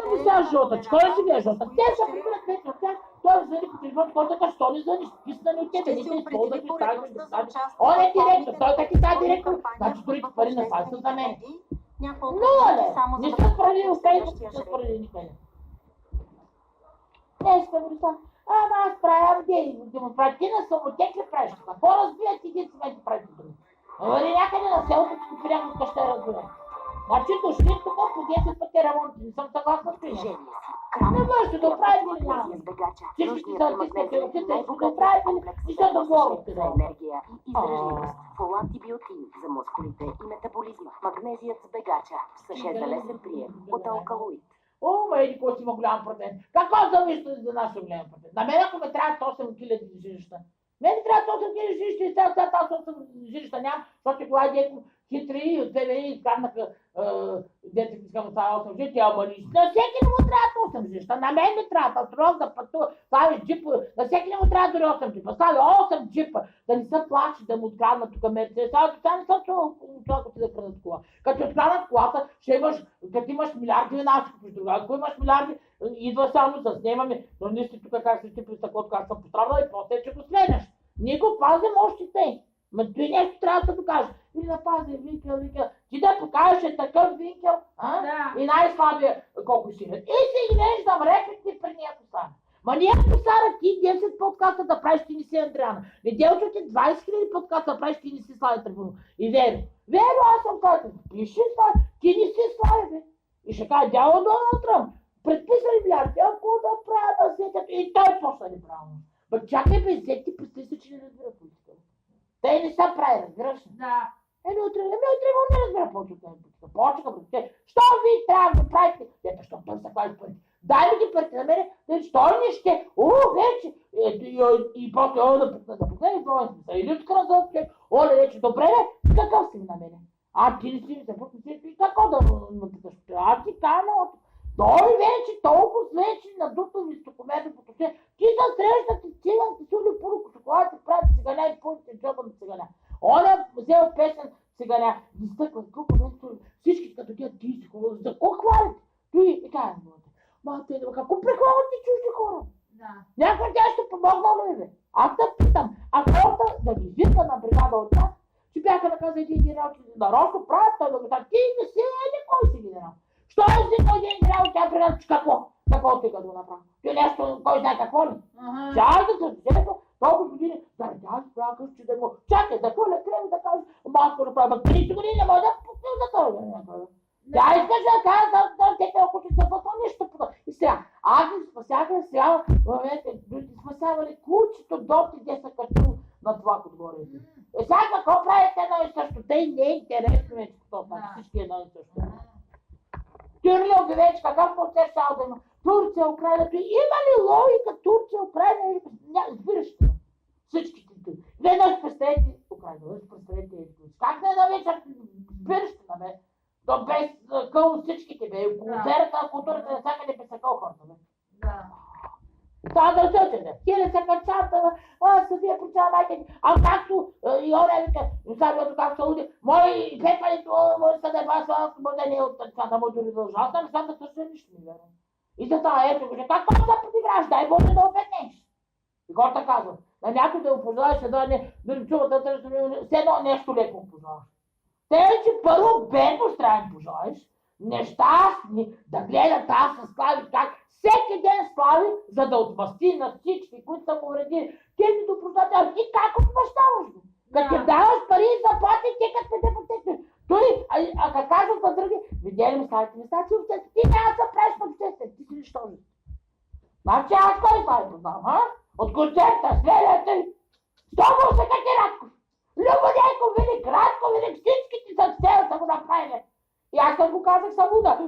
Ами сега жълта, че кой ще живее жълта? Те ще прибират вече от тях. Той е взели по телефон, който така, що не звъниш, писани от тебе, не се използват и ставиш да ставиш. Он е директор, той как и става директор, значи другите пари на това са за мен. Нула ле! Не са справили успейност, не са справили никъде. Не искам да ама аз правя демонстрация на самотек ли правиш? Какво разбият и един момент правите думи? Вали някъде на селото, че прямо къща разбират. Значи дошли тук по 10 пъти ремонти, не съм съгласна с това. Не можете да правите ли няма? Всички са артистите, ще да правите ли и ще да говорите. Енергия и издръжливост, фолантибиотин за мускулите и метаболизма, магнезият с бегача, съшед за лесен прием от алкалоид. О, еди, кой си има голям процент. Какво завижда за нашия голям процент? На мен ако ме трябват 8000 жилища. Мен трябват 8000 жилища и сега аз 8 жилища нямам, защото кога дето хитри и от ТВ изкарнаха дете искам това 8 жилища, ама лично. На всеки не му трябват 8 жилища. На мен ми трябва патрон да пътува, слави джипа, на всеки не му трябва дори 8 джипа. Слави 8 джипа, да не се плаши да му откраднат тук мерцедес. Сега не са чувал, ако ти да крадат кола. Като откраднат колата, ще имаш, като имаш милиарди винашки, ако имаш милиарди, идва само да снимаме, но не си тук как си ти при стъклото, как съм пострадала и после че го следваш. Ние го пазим още те. Ма ти нещо трябва да докажеш. Или да пази винкел. Ти да покажеш такъв винкел, Да. и най-слабия колко си. И си виждам реплики при нея посара. Ма ние посара ти 10 подкаста да правиш, ти не си Андриана. Неделчо ти 20 000 подкаста да правиш, ти не си Слави Трифонов. И Веро. Веро, аз съм Слави. Пиши Слави. Ти не си Слави, бе. И ще кажа, дядо Доналд Тръмп. Предписали милиарди, ако да правя да сетят. И той почна ли правилно. Ма чакай бе, зети представи, че не разбира политика. Те не са прави, разбираш ли? Да. Утре не разбира политика. Почка, бе. Що ви трябва да правите? Ето, що той са клави пари. Дай ми ги парите на мене, що не ще? Вече. И после, да погледне, и това смисъл. Или от кръзът, оле, вече, добре, бе, какъв си на мене? Ти не си ми се пък, и какво да ме питаш? Аз ти кажа, той вече толкова вече надуто високомерно поточе. Ти се среща ти циган, ти сули пурко шоколад, ти прави циганя и пълните джоба на циганя. Он е взел песен циганя, изтъква, колко вече всички като тя ти си хубаво, за какво хвалите? Той и кажа, мате, какво прехвалят ти чужди хора? Да. Някой тя ще помогнал ли бе? Аз те питам, а хората да ги вика на бригада от нас, че бяха наказали един генерал, че нарочно правят, той да го кажа, ти не си, кой си генерал? Що е си този генерал, тя бригада, че какво? Какво ти като направи? Ти нещо, кой знае какво ли? Чакай да се взето, толкова години, да тя си правя къщи да го... Чакай, да хвърля крем да каже, маско да правя, 30 години не може да пусне за това да някой. Тя искаше да каже да тете, ако ще се пътва нещо по това. И сега, аз ги спасяха сега, в момента, ги спасявали кучето, доти, де са качил на това отгоре. Сега какво правите едно и също? Те не е интересно вече това, всички едно и също. Тюрлио вече, какъв процес ще да има? Турция, Украина, има ли логика Турция, Украина? Разбираш ли? Всичките ти. Веднъж представете Украина, веднъж представете Турция. Как не да вечер? Разбираш ли на мен? То без къл всичките бе. Концерта, културата, навсякъде без къл хората бе. Да. Това да съчете. Хиля се качата, съдия причава майка ти. А както и оня вика, Савиото как се луди, мои пепалито, мои съдеба, слава, може не от тъчата, може да дължа. Аз не съм да също нищо ми верам. И за това ето го, как може да подиграш, дай Боже да обеднеш. И хората казват, на някой да го пожелаеш, да не чува да търси, все едно нещо леко го пожелаш. Те, че първо бедност трябва да пожелаеш, нещастни, да гледат аз с Слави как всеки ден Слави, за да отмъсти на всички, които са му вредили. Те ми допрощават, а ти как отмъщаваш го? Като ти даваш пари и заплати, те като те потекне. Той, как казват на други, видели ми Славите, не става, че обществен, ти няма да правиш на обществен, ти си нищо. Значи аз кой Слави познавам, а? От концерта, следвате ли? Стобъл се как е Радков. Любодейко, Велик, Радко, Велик, всички ти за цел са го направили. И аз съм го казах само да.